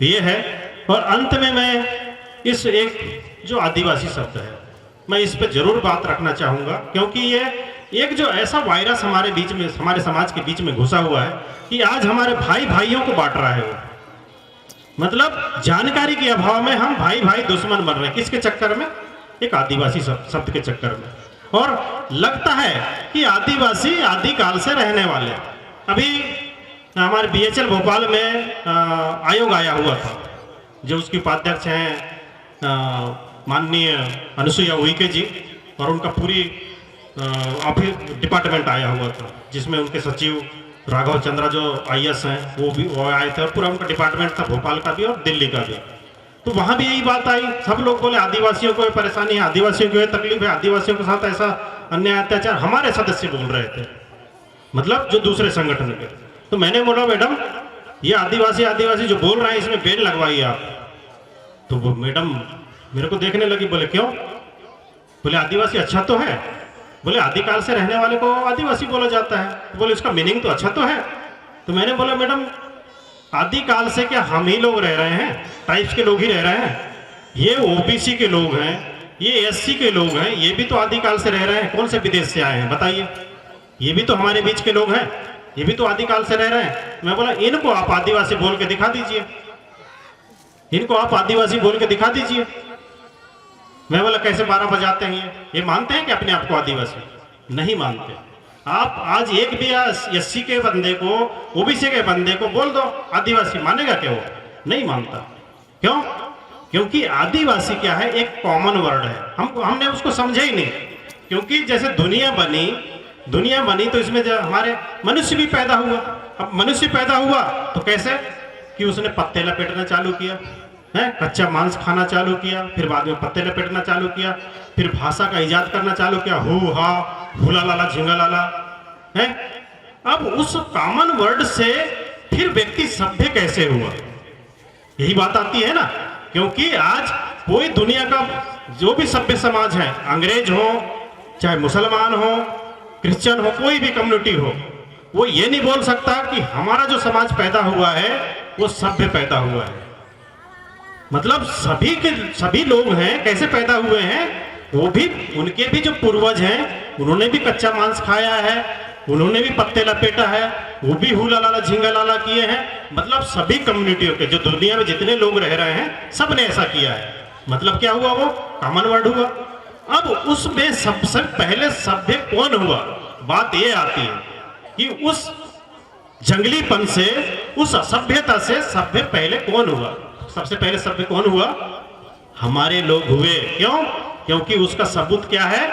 ये है। और अंत में मैं इस एक जो आदिवासी शब्द है, मैं इस पर जरूर बात रखना चाहूँगा, क्योंकि ये एक जो ऐसा वायरस हमारे बीच में, हमारे समाज के बीच में घुसा हुआ है कि आज हमारे भाई भाइयों को बांट रहा है वो। मतलब जानकारी के अभाव में हम भाई भाई दुश्मन बन रहे हैं। किसके चक्कर में? एक आदिवासी शब्द के चक्कर में। और लगता है कि आदिवासी आदिकाल से रहने वाले। अभी हमारे BHL भोपाल में आयोग आया हुआ था, जो उसके उपाध्यक्ष हैं माननीय अनुसुईया उइके जी, और उनका पूरी ऑफिस डिपार्टमेंट आया हुआ था, जिसमें उनके सचिव राघव चंद्रा जो IAS हैं वो आए थे, और पूरा उनका डिपार्टमेंट था, भोपाल का भी और दिल्ली का भी। तो वहाँ भी यही बात आई, सब लोग बोले आदिवासियों को परेशानी है, आदिवासियों को तकलीफ है, आदिवासियों के साथ ऐसा अन्याय अत्याचार। हमारे सदस्य बोल रहे थे, मतलब जो दूसरे संगठन के। तो मैंने बोला मैडम ये आदिवासी जो बोल रहे हैं इसमें बैन लगवाइए आप। तो वो मैडम मेरे को देखने लगी, बोले क्यों? बोले आदिवासी अच्छा तो है। बोले आदिकाल से रहने वाले को आदिवासी बोला जाता है। तो बोले उसका मीनिंग तो अच्छा तो है। तो मैंने बोला मैडम आदिकाल से क्या हम ही लोग रह रहे हैं? ट्राइब्स के लोग ही रह रहे हैं? ये OBC के लोग हैं, ये SC के लोग हैं, ये भी तो आदिकाल से रह रहे हैं। कौन से विदेश से आए हैं बताइए? ये भी तो हमारे बीच के लोग हैं, ये भी तो आदिकाल से रह रहे हैं। मैं बोला इनको आप आदिवासी बोल के दिखा दीजिए, इनको आप आदिवासी बोल के दिखा दीजिए। मैं बोला कैसे 12 बजाते हैं? ये मानते हैं कि अपने आप को आदिवासी? नहीं मानते। आप आज एक भी SC के बंदे को, OBC के बंदे को बोल दो आदिवासी, मानेगा क्या? वो नहीं मानता। क्यों? क्योंकि आदिवासी क्या है? एक कॉमन वर्ड है। हमने उसको समझा ही नहीं। क्योंकि जैसे दुनिया बनी तो इसमें जो हमारे मनुष्य भी पैदा हुआ। अब मनुष्य पैदा हुआ तो कैसे? कि उसने पत्ते लपेटना चालू किया है, कच्चा मांस खाना चालू किया, फिर बाद में पत्ते लपेटना चालू किया, फिर भाषा का इजाद करना चालू किया, हु हा हुला लाला झिंगा लाला है। अब उस कॉमन वर्ड से फिर व्यक्ति सभ्य कैसे हुआ? यही बात आती है ना। क्योंकि आज कोई दुनिया का जो भी सभ्य समाज है, अंग्रेज हो चाहे मुसलमान हो, क्रिश्चियन हो, कोई भी कम्युनिटी हो, वो ये नहीं बोल सकता कि हमारा जो समाज पैदा हुआ है वो सभ्य पैदा हुआ है। मतलब सभी लोग हैं, कैसे पैदा हुए हैं? वो भी, उनके भी जो पूर्वज हैं उन्होंने भी कच्चा मांस खाया है, उन्होंने भी पत्ते लपेटा है, वो भी हुला लाला झिंगा लाला किए हैं। मतलब सभी कम्युनिटियों के जो दुनिया में जितने लोग रह रहे हैं सब ने ऐसा किया है। मतलब क्या हुआ? वो कॉमन वर्ड हुआ। अब उसमें सबसे पहले सभ्य कौन हुआ? बात ये आती है कि उस जंगलीपन से, उस असभ्यता से सभ्य पहले कौन हुआ? सबसे पहले सभ्य कौन हुआ? हमारे लोग हुए। क्यों? क्योंकि उसका सबूत क्या है?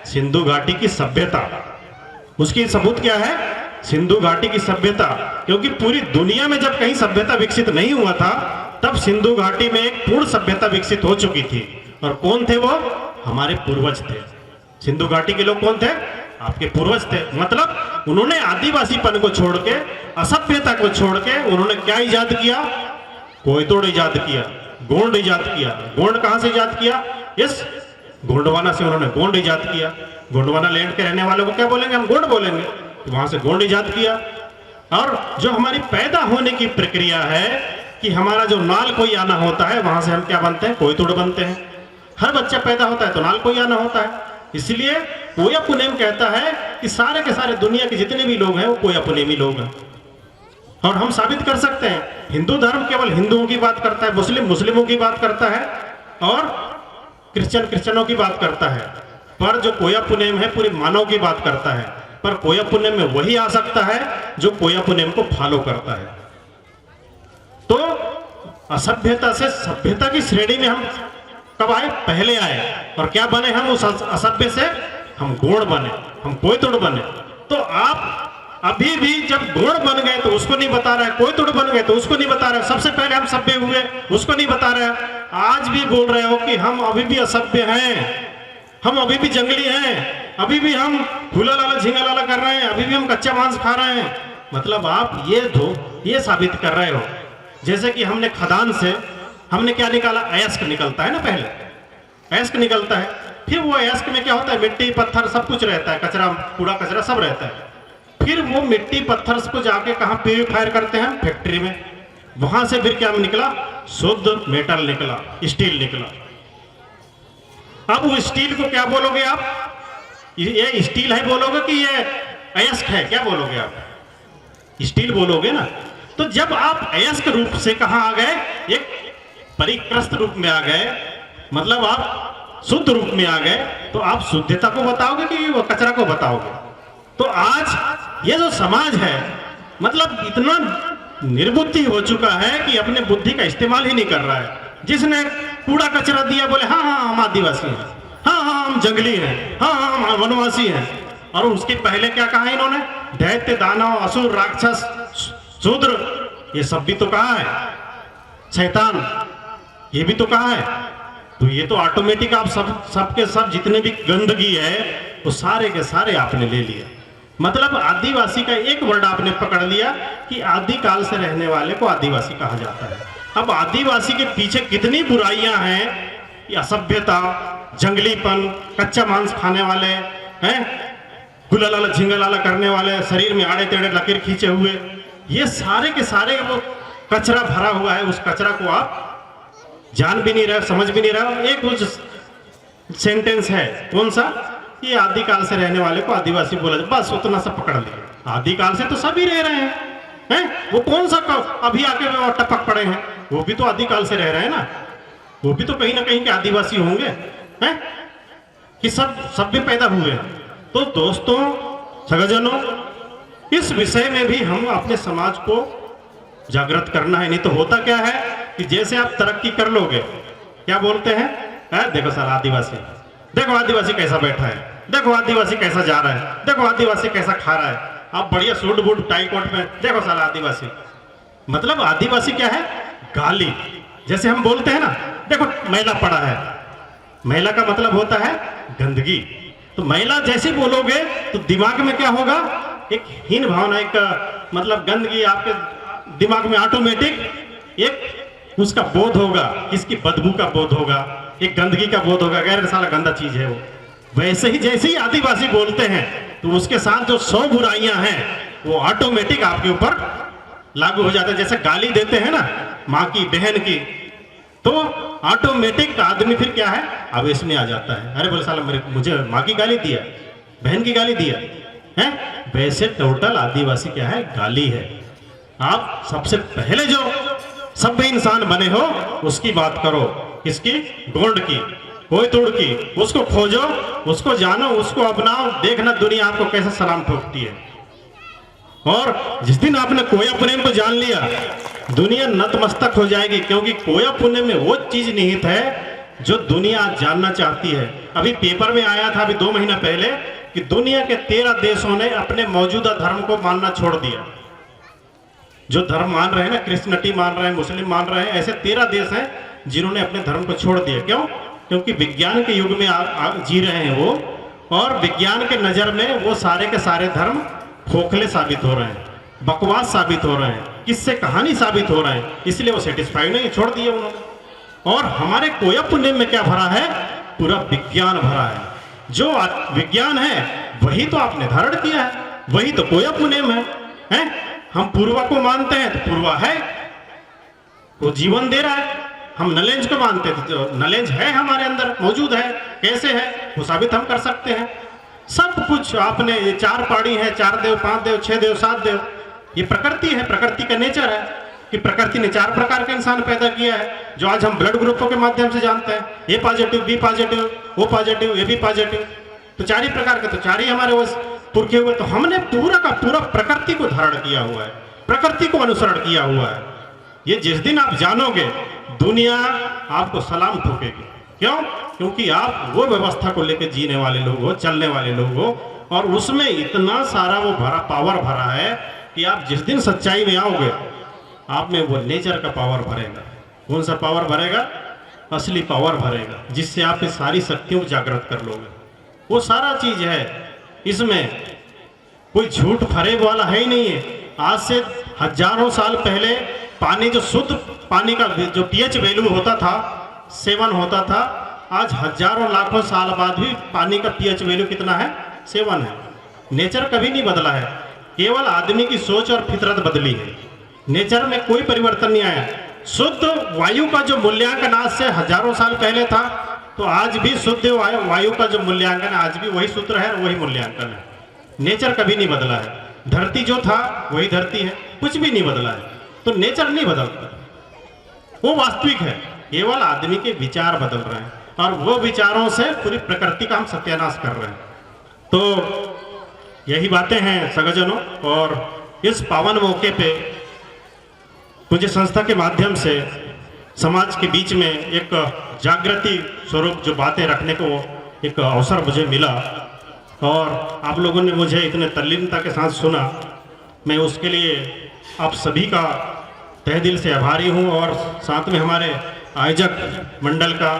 सिंधु घाटी की सभ्यता। उसकी सबूत क्या है? सिंधु घाटी की सभ्यता। क्योंकि पूरी दुनिया में जब कहीं सभ्यता विकसित नहीं हुआ था तब सिंधु घाटी में एक पूर्ण सभ्यता विकसित हो चुकी थी। और कौन थे वो? हमारे पूर्वज थे। सिंधु घाटी के लोग कौन थे? आपके पूर्वज थे। मतलब उन्होंने आदिवासीपन को छोड़ के, असभ्यता को छोड़ के उन्होंने क्या इजाद किया? कोयतोड़ इजाद किया, गोंड इजाद किया। गोंड कहां से इजाद किया? यस, गोंडवाना से उन्होंने गोंड इजाद किया। गोंडवाना लैंड के रहने वालों को क्या बोलेंगे? हम गोंड बोलेंगे। तो वहां से गोंड इजाद किया। और जो हमारी पैदा होने की प्रक्रिया है कि हमारा जो नाल कोई आना होता है, वहां से हम क्या बनते हैं? कोयतोड़ बनते हैं। हर बच्चा पैदा होता है तो नाल कोई आना होता है। इसलिए कोया पुनेम कहता है कि सारे के सारे दुनिया के जितने भी लोग हैं वो कोया पुनेमी लोग हैं। और हम साबित कर सकते हैं, हिंदू धर्म केवल हिंदुओं की बात करता है, मुस्लिम मुस्लिमों की बात करता है, और क्रिश्चियन क्रिश्चियनों की बात करता है। पर जो कोया पुनेम है पूरी मानव की बात करता है। पर कोया पुनेम में वही आ सकता है जो कोया पुनेम को फॉलो करता है। तो असभ्यता से सभ्यता की श्रेणी में हम कब आए? पहले आए। और क्या बने हम? उस असभ्य से हम गोंड बने, हम कोयतोड़ बने। तो आप अभी भी जब गोंड बन गए तो उसको नहीं बता रहा है, कोयतोड़ बन गए तो उसको नहीं बता रहा है, सबसे पहले हम सभ्य हुए उसको नहीं बता रहे हैं। आज भी बोल रहे हो कि हम अभी भी असभ्य हैं, हम अभी भी जंगली हैं, अभी भी हम हुला लाला झिंगा लाला कर रहे हैं, अभी भी हम कच्चा मांस खा रहे हैं। मतलब आप ये साबित कर रहे हो जैसे कि हमने खदान से हमने क्या निकाला? अयस्क निकलता है ना, पहले अयस्क निकलता है, फिर वो अयस्क में क्या होता है? मिट्टी पत्थर सब कुछ रहता है, कचरा कूड़ा कचरा सब रहता है। फिर वो मिट्टी पत्थर को जाके कहाँ प्यूरिफायर करते हैं? फैक्ट्री में। वहां से फिर क्या निकला? शुद्ध मेटल निकला, स्टील निकला। अब वो स्टील को क्या बोलोगे आप? ये स्टील है बोलोगे कि ये अयस्क है? क्या बोलोगे आप? स्टील बोलोगे ना। तो जब आप अयस्क रूप से कहां आ गए? एक परिक्रस्त रूप में आ गए, मतलब आप शुद्ध रूप में आ गए, तो आप शुद्धता को बताओगे कि वो कचरा को बताओगे? तो आज ये जो समाज है, मतलब इतना निर्बुद्धि हो चुका है कि अपने बुद्धि का इस्तेमाल ही नहीं कर रहा है। जिसने कूड़ा कचरा दिया बोले हाँ हाँ हम आदिवासी हैं, हाँ हाँ हम जंगली हैं, हाँ हाँ हम वनवासी हैं। और उसके पहले क्या कहा इन्होंने? दैत्य, दानव, असुर, राक्षस, शूद्र, ये सब भी तो कहा है। शैतान, ये भी तो कहा है। तो ये तो ऑटोमेटिक आप सबके सब जितने भी गंदगी है वो सारे के सारे आपने ले लिया। मतलब आदिवासी का एक वर्ड आपने पकड़ लिया कि आदि काल से रहने वाले को आदिवासी कहा जाता है। अब आदिवासी के पीछे कितनी बुराइयां हैं, असभ्यता, जंगलीपन, कच्चा मांस खाने वाले हैं, गुलाला झिंगलाला करने वाले, शरीर में आड़े टेढ़े लकीर खींचे हुए, ये सारे के सारे वो कचरा भरा हुआ है। उस कचरा को आप जान भी नहीं रहे, समझ भी नहीं रहे। एक कुछ सेंटेंस है, कौन सा? ये आदिकाल से रहने वाले को आदिवासी बोला, बस उतना सा पकड़ लिया। आदिकाल से तो सभी रह रहे हैं, वो कौन सा अभी आके टपक पड़े हैं? वो भी तो आदिकाल से रह रहे हैं ना, वो भी तो कहीं ना कहीं के आदिवासी होंगे, हैं? कि सब भी पैदा हुए हैं। तो दोस्तों, सगजनों, इस विषय में भी हम अपने समाज को जागृत करना है। नहीं तो होता क्या है कि जैसे आप तरक्की कर लोगे, क्या बोलते हैं? देखो साला आदिवासी, देखो आदिवासी कैसा बैठा है, देखो आदिवासी कैसा जा रहा है, देखो आदिवासी कैसा खा रहा है, आप बढ़िया सूट बूट टाई कोट में, देखो साला आदिवासी। मतलब आदिवासी क्या है? गाली। जैसे हम बोलते हैं ना, देखो मैला पड़ा है, मैला का मतलब होता है गंदगी। तो मैला जैसे बोलोगे तो दिमाग में क्या होगा? एक हीन भावना, एक मतलब गंदगी आपके दिमाग में ऑटोमेटिक एक उसका बोध होगा, किसकी बदबू का बोध होगा, एक गंदगी का बोध होगा, गैर साला गंदा चीज है वो। वैसे ही जैसे ही आदिवासी बोलते हैं तो उसके साथ जो 100 बुराइयां हैं वो ऑटोमेटिक आपके ऊपर लागू हो जाता है। जैसे गाली देते हैं ना माँ की, बहन की, तो ऑटोमेटिक आदमी फिर क्या है? आवेश में आ जाता है। अरे बोले साला मुझे माँ की गाली दिया, बहन की गाली दिया है। वैसे टोटल आदिवासी क्या है? गाली है। आप सबसे पहले जो सभ्य इंसान बने हो उसकी बात करो। किसकी? गोंड की, कोई तोड़ की। उसको खोजो, उसको जानो, उसको अपनाओ, देखना दुनिया आपको कैसे सलाम ठोकती है। और जिस दिन आपने कोया पुण्य को जान लिया, दुनिया नतमस्तक हो जाएगी। क्योंकि कोया पुण्य में वो चीज निहित है जो दुनिया जानना चाहती है। अभी पेपर में आया था अभी 2 महीना पहले कि दुनिया के 13 देशों ने अपने मौजूदा धर्म को मानना छोड़ दिया। जो धर्म मान रहे हैं ना, क्रिश्चियनिटी मान रहे हैं, मुस्लिम मान रहे हैं, ऐसे 13 देश हैं जिन्होंने अपने धर्म को छोड़ दिया। क्यों? क्योंकि विज्ञान के युग में जी रहे हैं वो, और विज्ञान के नजर में वो सारे के सारे धर्म खोखले साबित हो रहे हैं, बकवास साबित हो रहे हैं, किससे कहानी साबित हो रहे हैं। इसलिए वो सेटिस्फाइड नहीं, छोड़ दिए उन्होंने। और हमारे कोया पुण्य में क्या भरा है? पूरा विज्ञान भरा है। जो विज्ञान है वही तो आपने धारण किया है, वही तो कोया पुण्य है। हम पूर्वा को मानते हैं तो पूर्वा है, वो जीवन दे रहा है। हम नलेंज को मानते हैं तो नलेंज है हमारे अंदर, मौजूद है। कैसे है वो साबित हम कर सकते हैं। सब कुछ आपने, ये 4 पाड़ी है, 4 देव, 5 देव, 6 देव, 7 देव, ये प्रकृति है, प्रकृति का नेचर है कि प्रकृति ने 4 प्रकार के इंसान पैदा किया है, जो आज हम ब्लड ग्रुपों के माध्यम से जानते हैं। A positive, B positive, O positive, A B positive, तो 4 ही प्रकार के, तो 4 ही हमारे वो पुरखे हुए। तो हमने पूरा का पूरा प्रकृति को धारण किया हुआ है, प्रकृति को अनुसरण किया हुआ है। ये जिस दिन आप जानोगे, दुनिया आपको सलाम ठोकेगी। क्यों? क्योंकि आप वो व्यवस्था को लेकर जीने वाले लोग हो, चलने वाले लोग हो, और उसमें इतना सारा वो भरा पावर भरा है कि आप जिस दिन सच्चाई में आओगे, आप में वो नेचर का पावर भरेगा। कौन सा पावर भरेगा? असली पावर भरेगा, जिससे आप इस सारी शक्तियों को जागृत कर लोगे। वो सारा चीज है इसमें, कोई झूठ फरेब वाला है ही नहीं है। आज से हजारों साल पहले पानी, जो शुद्ध पानी का जो पीएच वैल्यू होता था 7 होता था, आज हजारों लाखों साल बाद भी पानी का पीएच वैल्यू कितना है? 7 है। नेचर कभी नहीं बदला है, केवल आदमी की सोच और फितरत बदली है। नेचर में कोई परिवर्तन नहीं आया। शुद्ध वायु का जो मूल्यांकन आज से हजारों साल पहले था, तो आज भी शुद्ध वायु का जो मूल्यांकन है आज भी वही सूत्र है और वही मूल्यांकन है। नेचर कभी नहीं बदला है। धरती जो था वही धरती है, कुछ भी नहीं बदला है। तो नेचर नहीं बदलता, वो वास्तविक है। केवल आदमी के विचार बदल रहे हैं और वो विचारों से पूरी प्रकृति का हम सत्यानाश कर रहे हैं। तो यही बातें हैं सज्जनों। और इस पावन मौके पे मुझे संस्था के माध्यम से समाज के बीच में एक जागृति स्वरूप जो बातें रखने को एक अवसर मुझे मिला और आप लोगों ने मुझे इतने तल्लीनता के साथ सुना, मैं उसके लिए आप सभी का तहे दिल से आभारी हूँ। और साथ में हमारे आयोजक मंडल का,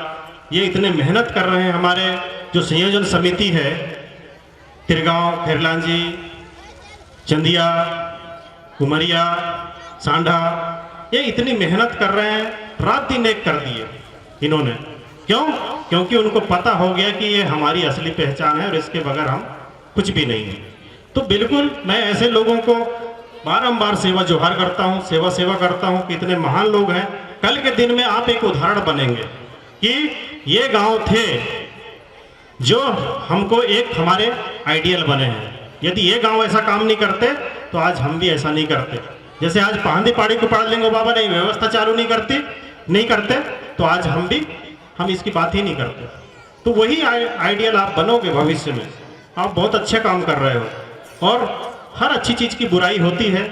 ये इतने मेहनत कर रहे हैं। हमारे जो संयोजन समिति है, तिरगांव, खैरलांजी, चंदिया, उमरिया, सांढा, ये इतनी मेहनत कर रहे हैं, रात दिन एक कर दिए इन्होंने। क्यों? क्योंकि उनको पता हो गया कि ये हमारी असली पहचान है और इसके बगैर हम कुछ भी नहीं है। तो बिल्कुल मैं ऐसे लोगों को बारंबार सेवा जोहार करता हूँ, सेवा करता हूँ कि इतने महान लोग हैं। कल के दिन में आप एक उदाहरण बनेंगे कि ये गांव थे जो हमको एक हमारे आइडियल बने हैं। यदि ये गांव ऐसा काम नहीं करते तो आज हम भी ऐसा नहीं करते। जैसे आज पहाड़ी पहाड़ी को पढ़ लेंगे बाबा नहीं व्यवस्था चालू नहीं करते तो आज हम इसकी बात ही नहीं करते। तो वही आइडियल आप बनोगे भविष्य में। आप बहुत अच्छे काम कर रहे हो। और हर अच्छी चीज़ की बुराई होती है।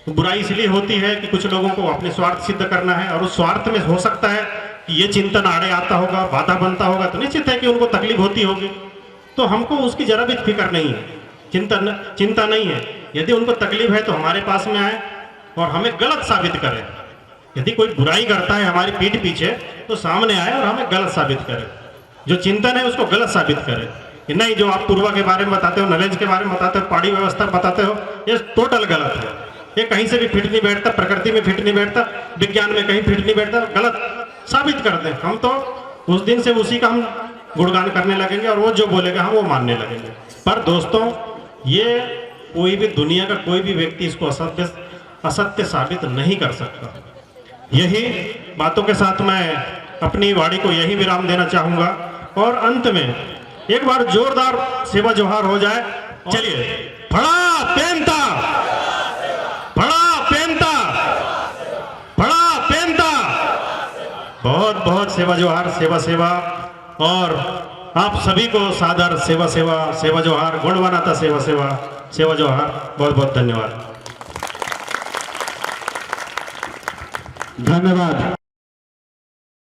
बुराई इसलिए होती है कि कुछ लोगों को अपने स्वार्थ सिद्ध करना है और उस स्वार्थ में हो सकता है कि ये चिंतन आड़े आता होगा, बाधा बनता होगा, तो निश्चित है कि उनको तकलीफ होती होगी। तो हमको उसकी जरा भी फिक्र नहीं है, चिंता नहीं है। यदि उनको तकलीफ है तो हमारे पास में आए और हमें गलत साबित करें। यदि कोई बुराई करता है हमारी पीठ पीछे तो सामने आए और हमें गलत साबित करे। जो चिंतन है उसको गलत साबित करे कि नहीं, जो आप पूर्वा के बारे में बताते हो, नॉलेज के बारे में बताते हो, पहाड़ी व्यवस्था बताते हो, ये टोटल गलत है। ये कहीं से भी फिट नहीं बैठता, प्रकृति में फिट नहीं बैठता, विज्ञान में कहीं फिट नहीं बैठता। गलत साबित कर दें हम तो उस दिन से उसी का हम गुणगान करने लगेंगे और वो जो बोलेगा हम वो मानने लगेंगे। पर दोस्तों, ये कोई भी दुनिया का कोई भी व्यक्ति इसको असत्य साबित नहीं कर सकता। यही बातों के साथ मैं अपनी वाणी को यही विराम देना चाहूँगा और अंत में एक बार जोरदार सेवा जोहार हो जाए। चलिए, फड़ा पेंता, फड़ा पेंता, फड़ा पेंता। बहुत बहुत सेवा जोहार, सेवा और आप सभी को सादर सेवा जोहार, गुण बनाता सेवा जोहार। बहुत बहुत धन्यवाद। धन्यवाद।